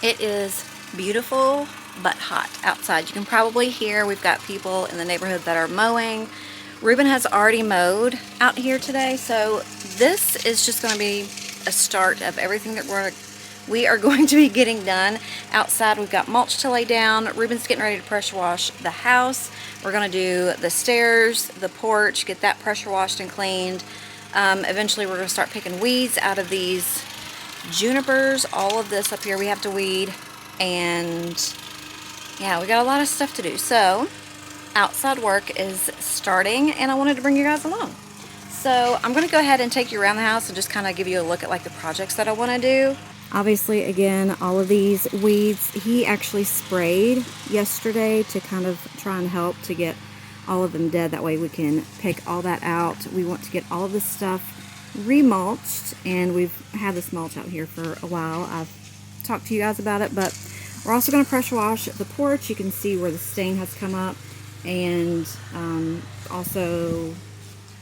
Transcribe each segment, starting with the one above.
It is beautiful but hot outside. You can probably hear we've got people in the neighborhood that are mowing. Ruben has already mowed out here today, so this is just going to be a start of everything that we are going to be getting done. Outside we've got mulch to lay down. Ruben's getting ready to pressure wash the house. We're going to do the stairs, the porch, get that pressure washed and cleaned. Eventually we're going to start picking weeds out of these junipers. All of this up here we have to weed, and yeah, we got a lot of stuff to do. So outside work is starting and I wanted to bring you guys along. So I'm going to go ahead and take you around the house and just kind of give you a look at like the projects that I want to do. Obviously, again, all of these weeds he actually sprayed yesterday to kind of try and help to get all of them dead. That way we can pick all that out. We want to get all of this stuff remulched, and we've had this mulch out here for a while. I've talked to you guys about it, but we're also going to pressure wash the porch. You can see where the stain has come up, and also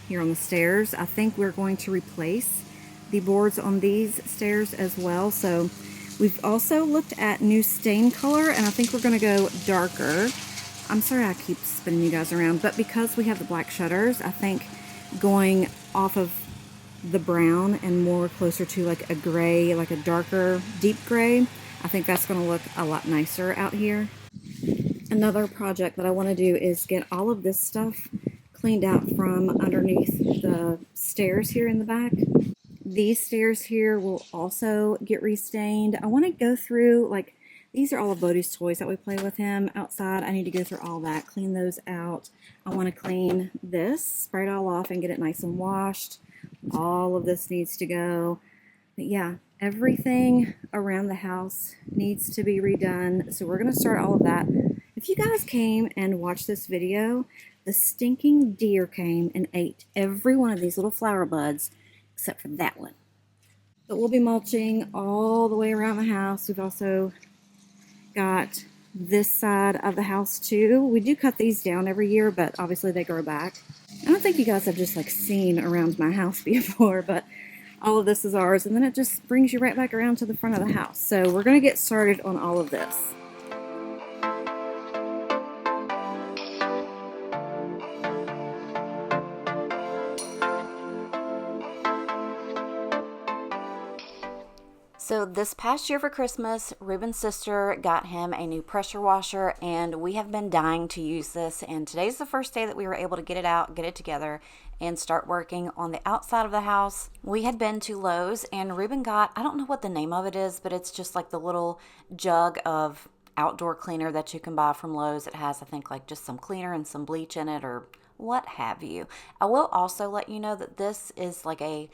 here on the stairs. I think we're going to replace the boards on these stairs as well. So we've also looked at new stain color, and I think we're going to go darker. I'm sorry I keep spinning you guys around, but because we have the black shutters, I think going off of the brown and more closer to like a gray, like a darker deep gray, I think that's going to look a lot nicer out here. Another project that I want to do is get all of this stuff cleaned out from underneath the stairs here in the back. These stairs here will also get restained. I want to go through, like, these are all of Bodie's toys that we play with him outside. I need to go through all that, clean those out. I want to clean this, spray it all off and get it nice and washed. All of this needs to go. But yeah, everything around the house needs to be redone. So we're going to start all of that. If you guys came and watched this video, the stinking deer came and ate every one of these little flower buds except for that one. But we'll be mulching all the way around the house. We've also got this side of the house too. We do cut these down every year, but obviously they grow back. I don't think you guys have just like seen around my house before, but all of this is ours, and then it just brings you right back around to the front of the house. So we're going to get started on all of this. So this past year for Christmas, Ruben's sister got him a new pressure washer, and we have been dying to use this. And today's the first day that we were able to get it out, get it together, and start working on the outside of the house. We had been to Lowe's, and Ruben got, I don't know what the name of it is, but it's just like the little jug of outdoor cleaner that you can buy from Lowe's. It has, I think, like just some cleaner and some bleach in it or what have you. I will also let you know that this is like a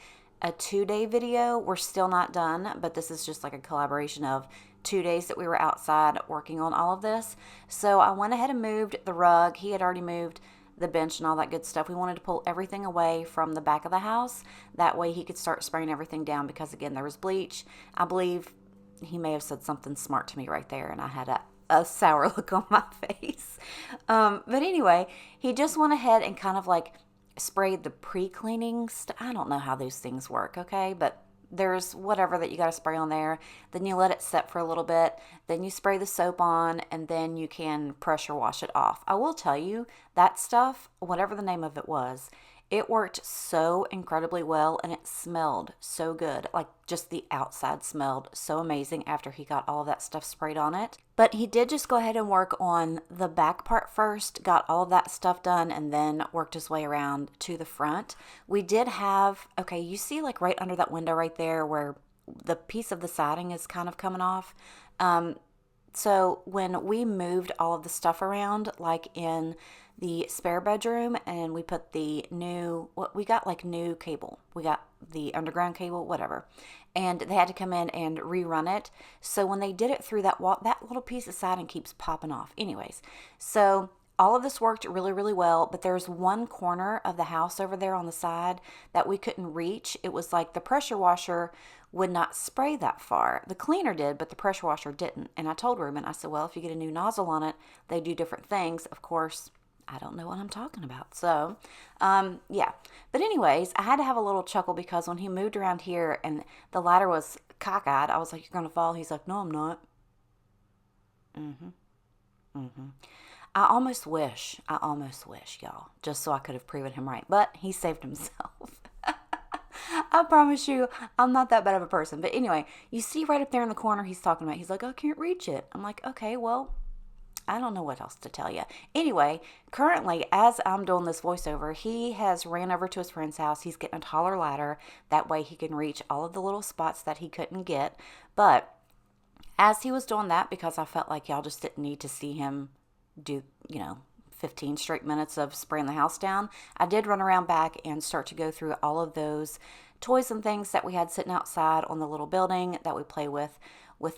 2-day video. We're still not done, but this is just like a collaboration of 2 days that we were outside working on all of this. So I went ahead and moved the rug. He had already moved the bench and all that good stuff. We wanted to pull everything away from the back of the house. That way he could start spraying everything down, because again, there was bleach. I believe he may have said something smart to me right there, and I had a sour look on my face. But anyway, he just went ahead and kind of like sprayed the pre-cleaning I don't know how those things work, okay? But there's whatever that you got to spray on there. Then you let it set for a little bit. Then you spray the soap on, and then you can pressure wash it off. I will tell you, that stuff, whatever the name of it was, it worked so incredibly well, and it smelled so good. Like, just the outside smelled so amazing after he got all of that stuff sprayed on it. But he did just go ahead and work on the back part first, got all of that stuff done, and then worked his way around to the front. We did have, okay, you see like right under that window right there where the piece of the siding is kind of coming off. So when we moved all of the stuff around, like in the spare bedroom, and we put the new, we got like new cable. We got the underground cable, whatever. And they had to come in and rerun it. So when they did it through that wall, that little piece of siding keeps popping off. Anyways, so all of this worked really, really well, but there's one corner of the house over there on the side that we couldn't reach. It was like the pressure washer would not spray that far. The cleaner did, but the pressure washer didn't. And I told Ruben, I said, well, if you get a new nozzle on it, they do different things. Of course, I don't know what I'm talking about. So, yeah. But anyways, I had to have a little chuckle because when he moved around here and the ladder was cockeyed, I was like, you're going to fall. He's like, no, I'm not. I almost wish, y'all, just so I could have proven him right. But he saved himself. I promise you, I'm not that bad of a person. But anyway, you see right up there in the corner, he's talking about, he's like, I can't reach it. I'm like, okay, well, I don't know what else to tell you. Anyway, currently, as I'm doing this voiceover, he has ran over to his friend's house. He's getting a taller ladder. That way he can reach all of the little spots that he couldn't get. But as he was doing that, because I felt like y'all just didn't need to see him do, 15 straight minutes of spraying the house down, I did run around back and start to go through all of those toys and things that we had sitting outside on the little building that we play with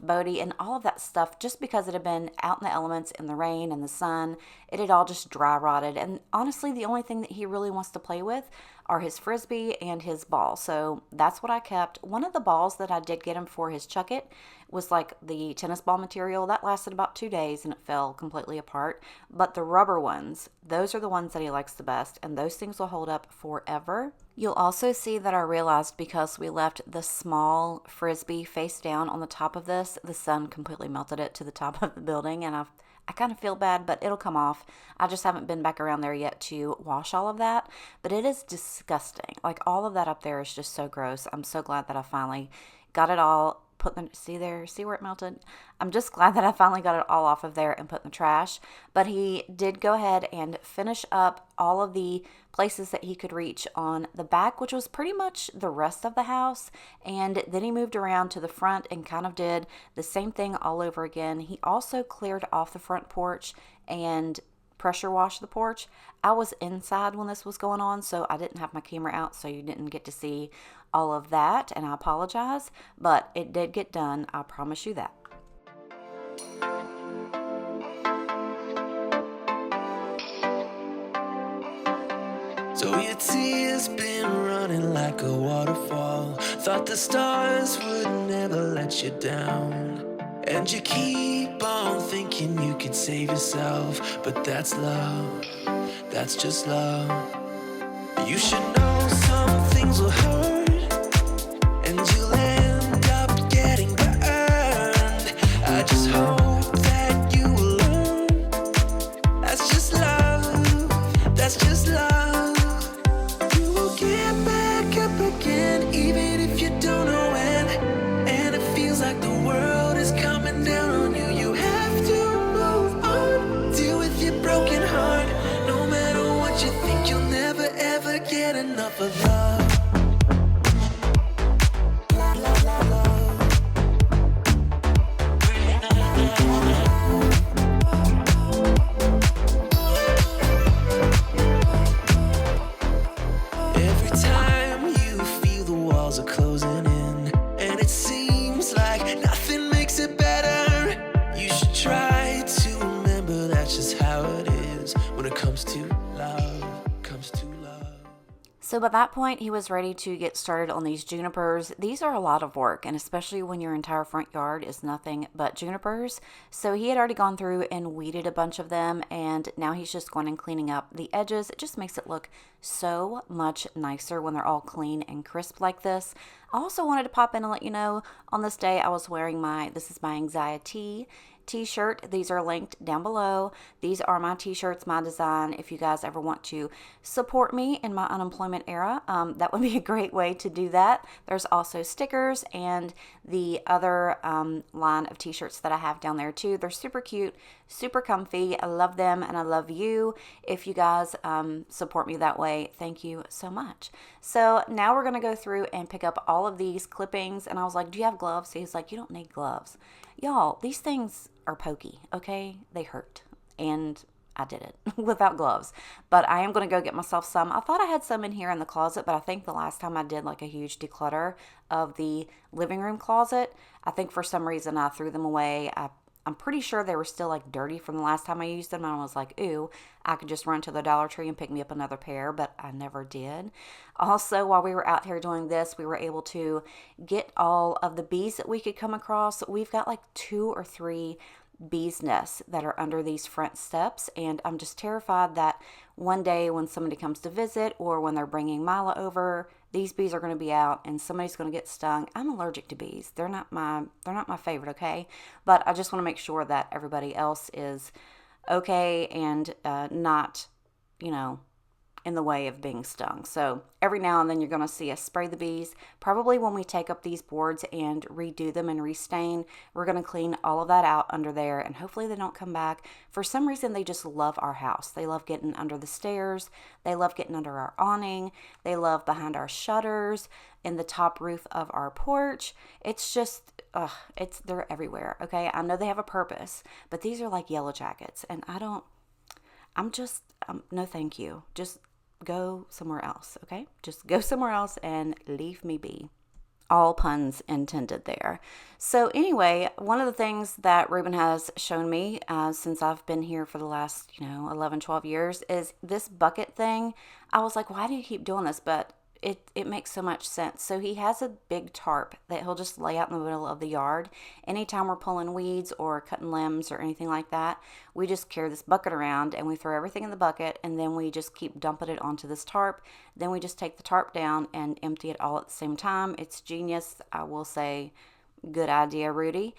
Bodie and all of that stuff. Just because it had been out in the elements, in the rain and the sun, it had all just dry rotted. And honestly, the only thing that he really wants to play with are his frisbee and his ball. So that's what I kept. One of the balls that I did get him for his chuck it was like the tennis ball material. That lasted about 2 days and it fell completely apart. But the rubber ones, those are the ones that he likes the best, and those things will hold up forever. You'll also see that I realized, because we left the small frisbee face down on the top of this, the sun completely melted it to the top of the building, and I kind of feel bad, but it'll come off. I just haven't been back around there yet to wash all of that, but it is disgusting. Like, all of that up there is just so gross. I'm so glad that I finally got it all see where it melted? I'm just glad that I finally got it all off of there and put in the trash. But he did go ahead and finish up all of the places that he could reach on the back, which was pretty much the rest of the house. And then he moved around to the front and kind of did the same thing all over again. He also cleared off the front porch and pressure washed the porch. I was inside when this was going on, so I didn't have my camera out, so you didn't get to see all of that, and I apologize, but it did get done. I promise you that. So your tears been running like a waterfall. Thought the stars would never let you down. And you keep on thinking you could save yourself, but that's love, that's just love. You should know some things will hurt, and you'll end up getting burned. I just hope that you will learn. That's just love, that's just love. You will get back up again, even if you don't know when. And it feels like the world is coming down on you. You have to move on, deal with your broken heart. No matter what you think, you'll never ever get enough of love. Every time you feel the walls are closing in, and it seems like nothing makes it better, you should try to remember that's just how it is when it comes to love, comes to love. So by that point, he was ready to get started on these junipers. These are a lot of work, and especially when your entire front yard is nothing but junipers. So he had already gone through and weeded a bunch of them, and now he's just going and cleaning up the edges. It just makes it look so much nicer when they're all clean and crisp like this. I also wanted to pop in and let you know, on this day I was wearing this is my anxiety t-shirt. These are linked down below. These are my t-shirts, my design. If you guys ever want to support me in my unemployment era, that would be a great way to do that. There's also stickers and the other line of t-shirts that I have down there too. They're super cute, super comfy. I love them, and I love you. If you guys support me that way, thank you so much. So now we're going to go through and pick up all of these clippings, and I was like, do you have gloves? He's like, you don't need gloves. Y'all, these things are pokey, okay? They hurt, and I did it without gloves. But I am going to go get myself some. I thought I had some in here in the closet, but I think the last time I did like a huge declutter of the living room closet, I think for some reason I threw them away. I'm pretty sure they were still like dirty from the last time I used them. And I was like, ooh, I could just run to the Dollar Tree and pick me up another pair, but I never did. Also, while we were out here doing this, we were able to get all of the bees that we could come across. We've got like 2 or 3 bees nests that are under these front steps, and I'm just terrified that one day when somebody comes to visit or when they're bringing Mila over, these bees are going to be out and somebody's going to get stung. I'm allergic to bees. They're not my favorite, okay? But I just want to make sure that everybody else is okay and not, in the way of being stung. So every now and then you're going to see us spray the bees. Probably when we take up these boards and redo them and restain, we're going to clean all of that out under there, and hopefully they don't come back. For some reason, they just love our house. They love getting under the stairs. They love getting under our awning. They love behind our shutters, in the top roof of our porch. It's just, they're everywhere, okay? I know they have a purpose, but these are like yellow jackets, and no thank you. Just go somewhere else, okay? Just go somewhere else and leave me be. All puns intended there. So anyway, one of the things that Ruben has shown me since I've been here for the last, 11, 12 years is this bucket thing. I was like, why do you keep doing this? But it makes so much sense. So he has a big tarp that he'll just lay out in the middle of the yard. Anytime we're pulling weeds or cutting limbs or anything like that, we just carry this bucket around and we throw everything in the bucket, and then we just keep dumping it onto this tarp. Then we just take the tarp down and empty it all at the same time. It's genius, I will say. Good idea, Rudy.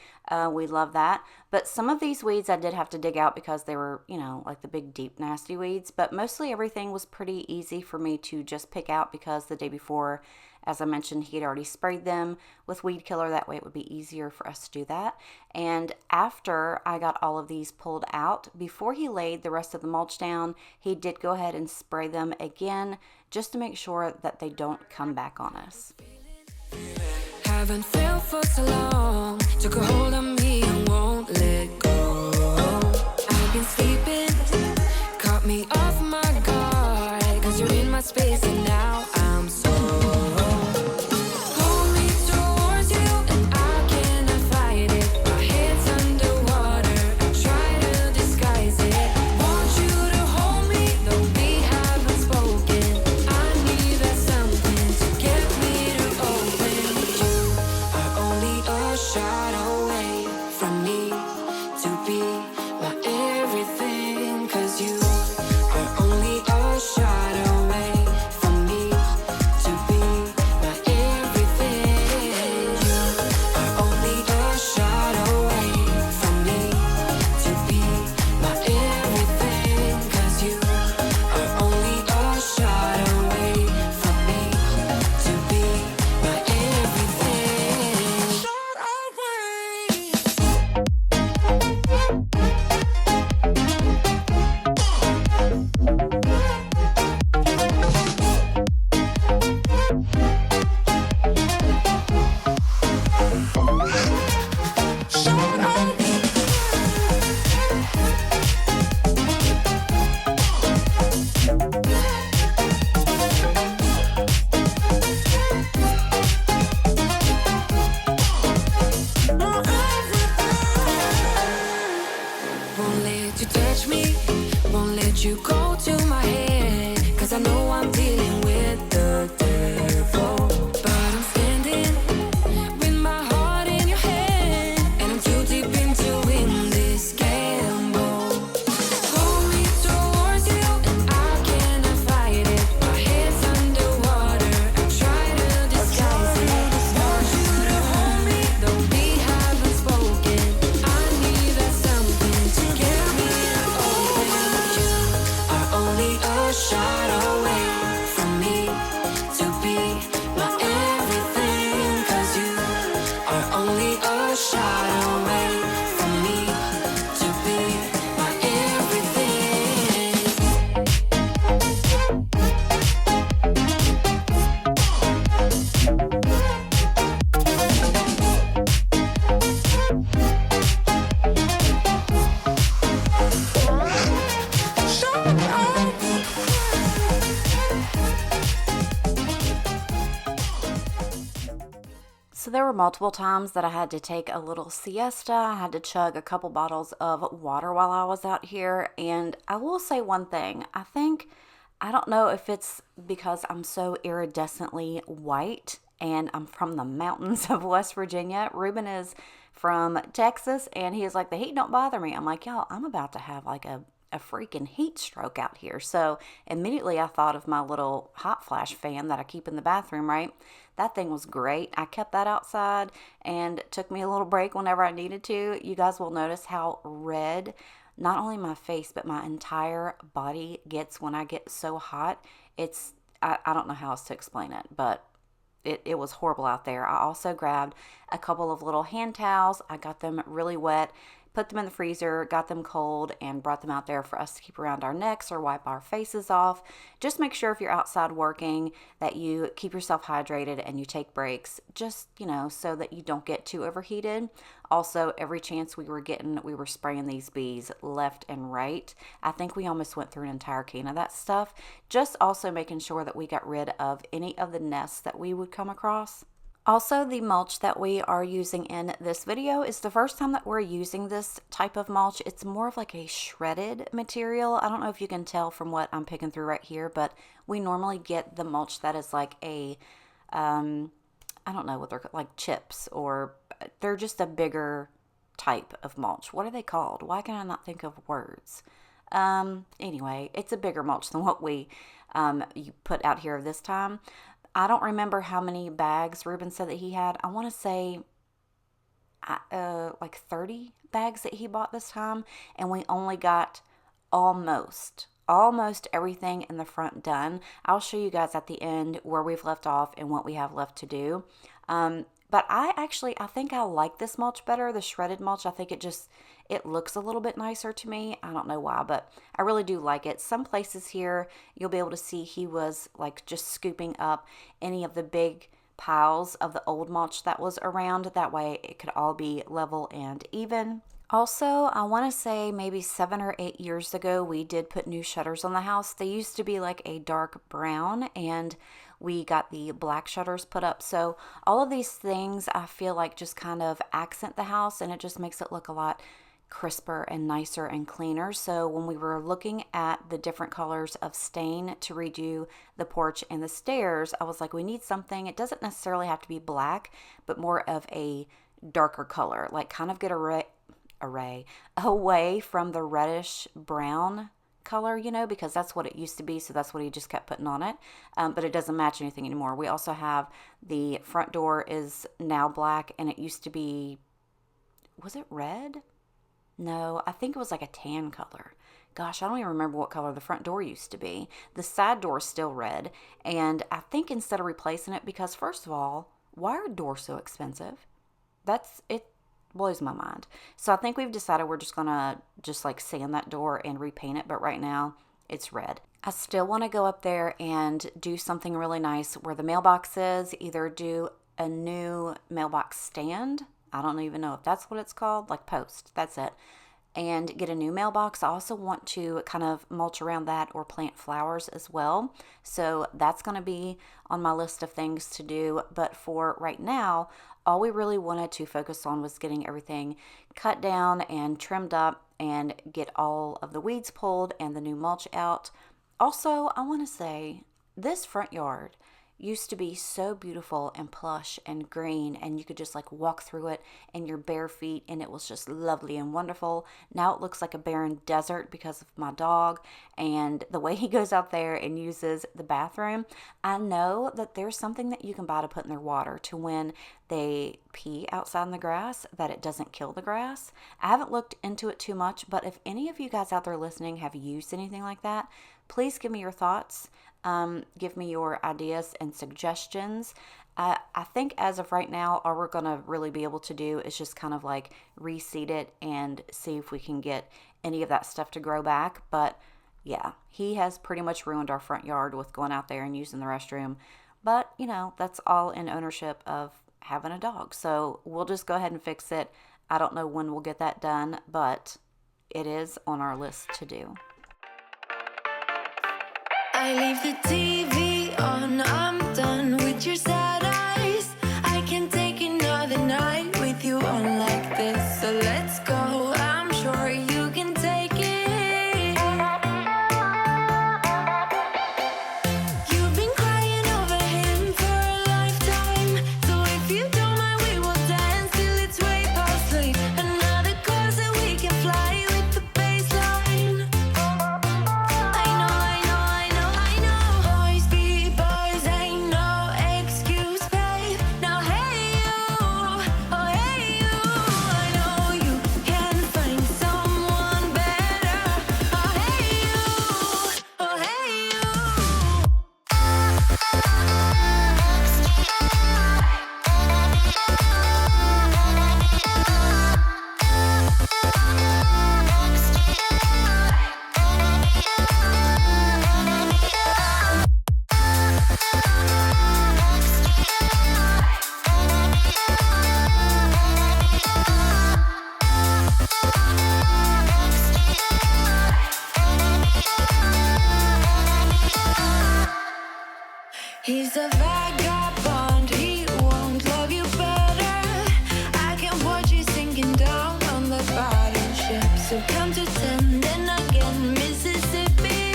We love that. But some of these weeds I did have to dig out because they were, like the big, deep, nasty weeds. But mostly everything was pretty easy for me to just pick out because the day before, as I mentioned, he had already sprayed them with weed killer. That way it would be easier for us to do that. And after I got all of these pulled out, before he laid the rest of the mulch down, he did go ahead and spray them again just to make sure that they don't come back on us. Haven't felt for so long. Took a hold of me and won't let go. I've been sleeping, caught me off my guard. 'Cause you're in my space and now I'm so. Hold me towards you and I cannot fight it. My head's underwater, I try to disguise it. Want you to hold me, though we haven't spoken. I need that something to get me to open. Only a shot away from me to be my everything. 'Cause you are only a shot away from me to be my everything. You are only a shot away from me to be my everything. 'Cause you are only a shot away from me to be my everything. Won't let you touch me, won't let you go to my head. 'Cause I know I'm dealing with the devil. But I'm standing with my heart in your hand, and I'm too deep into win this gamble. Hold me towards you and I cannot fight it. My head's underwater, I try to disguise it. Want you to hold me, though we haven't spoken. I need that something to get me to open. You are only a shot away from me to be my everything. 'Cause you are only a shot away from me to be my everything. So there were multiple times that I had to take a little siesta. I had to chug a couple bottles of water while I was out here. And I will say one thing. I don't know if it's because I'm so iridescently white and I'm from the mountains of West Virginia. Ruben is from Texas and he is like, the heat don't bother me. I'm like, y'all, I'm about to have like a a freaking heat stroke out here. So immediately I thought of my little hot flash fan that I keep in the bathroom, right? That thing was great. I kept that outside and took me a little break whenever I needed to. You guys will notice how red not only my face but my entire body gets when I get so hot. I don't know how else to explain it, but it was horrible out there. I also grabbed a couple of little hand towels. I got them really wet, put them in the freezer, got them cold, and brought them out there for us to keep around our necks or wipe our faces off. Just make sure if you're outside working that you keep yourself hydrated and you take breaks, just, so that you don't get too overheated. Also, every chance we were getting, we were spraying these bees left and right. I think we almost went through an entire can of that stuff. Just also making sure that we got rid of any of the nests that we would come across. Also, the mulch that we are using in this video is the first time that we're using this type of mulch. It's more of like a shredded material. I don't know if you can tell from what I'm picking through right here, but we normally get the mulch that is like a, I don't know what they're like, chips, or they're just a bigger type of mulch. What are they called? Why can I not think of words? Anyway, it's a bigger mulch than what we you put out here this time. I don't remember how many bags Ruben said that he had. I want to say like 30 bags that he bought this time, and we only got almost everything in the front done. I'll show you guys at the end where we've left off and what we have left to do. But I think I like this mulch better, the shredded mulch. I think it looks a little bit nicer to me. I don't know why, but I really do like it. Some places here, you'll be able to see he was like just scooping up any of the big piles of the old mulch that was around. That way it could all be level and even. Also, I want to say maybe 7 or 8 years ago, we did put new shutters on the house. They used to be like a dark brown, and we got the black shutters put up. So all of these things I feel like just kind of accent the house, and it just makes it look a lot crisper and nicer and cleaner. So when we were looking at the different colors of stain to redo the porch and the stairs, I was like, we need something. It doesn't necessarily have to be black, but more of a darker color, like kind of get away from the reddish brown color, because that's what it used to be. So that's what he just kept putting on it. But it doesn't match anything anymore. We also have the front door is now black, and it used to be, was it red? No, I think it was like a tan color. Gosh, I don't even remember what color the front door used to be. The side door is still red. And I think instead of replacing it, because first of all, why are doors so expensive? It blows my mind. So I think we've decided we're just gonna like sand that door and repaint it, but right now it's red. I still want to go up there and do something really nice where the mailbox is, either do a new mailbox stand. I don't even know if that's what it's called, like post, that's it, and get a new mailbox. I also want to kind of mulch around that or plant flowers as well. So that's going to be on my list of things to do. But for right now, all we really wanted to focus on was getting everything cut down and trimmed up and get all of the weeds pulled and the new mulch out. Also, I want to say this front yard used to be so beautiful and plush and green, and you could just like walk through it in your bare feet, and it was just lovely and wonderful. Now it looks like a barren desert because of my dog and the way he goes out there and uses the bathroom. I know that there's something that you can buy to put in their water to when they pee outside in the grass, that it doesn't kill the grass. I haven't looked into it too much, but if any of you guys out there listening have used anything like that, please give me your thoughts. Give me your ideas and suggestions. I think as of right now, all we're going to really be able to do is just kind of like reseed it and see if we can get any of that stuff to grow back. But yeah, he has pretty much ruined our front yard with going out there and using the restroom. But, that's all in ownership of having a dog. So we'll just go ahead and fix it. I don't know when we'll get that done, but it is on our list to do. I leave the TV on, I'm done with your sad eyes. I can take another night with you on like this. So let's go, I'm sure you can take it. You've been crying over him for a lifetime. So if you don't mind, we will dance till it's way past late. Another course that we can fly with the baseline. He's a vagabond, he won't love you better. I can watch you sinking down on the battleship. So come to 10, then again, Mississippi.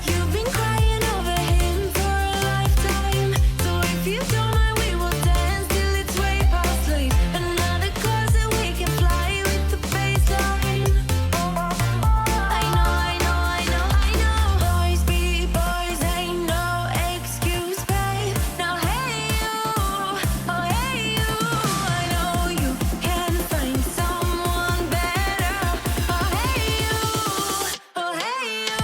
You've been crying over him for a lifetime. So if you don't mind, we will dance till it's way past sleep. Another course that we can fly with the baseline. Boys be boys, ain't no excuse, babe. Now hey you, oh hey you, I know you can find someone better. Oh hey you, oh hey you.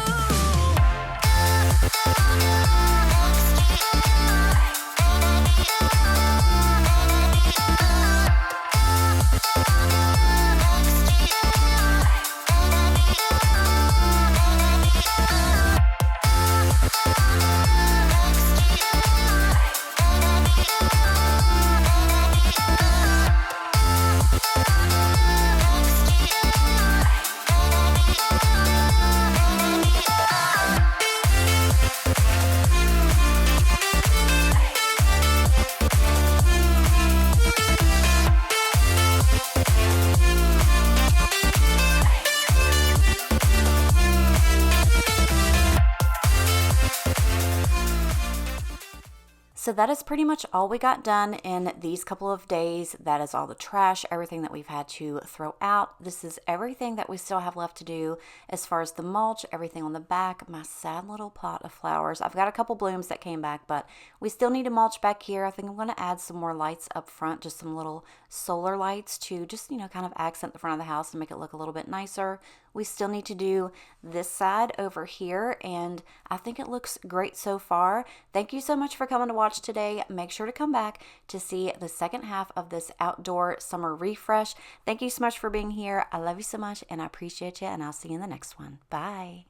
So that is pretty much all we got done in these couple of days. That is all the trash, everything that we've had to throw out. This is everything that we still have left to do as far as the mulch, everything on the back, my sad little pot of flowers. I've got a couple blooms that came back, but we still need to mulch back here. I think I'm going to add some more lights up front, just some little solar lights to just, kind of accent the front of the house and make it look a little bit nicer. We still need to do this side over here, and I think it looks great so far. Thank you so much for coming to watch today. Make sure to come back to see the second half of this outdoor summer refresh. Thank you so much for being here. I love you so much, and I appreciate you, and I'll see you in the next one. Bye.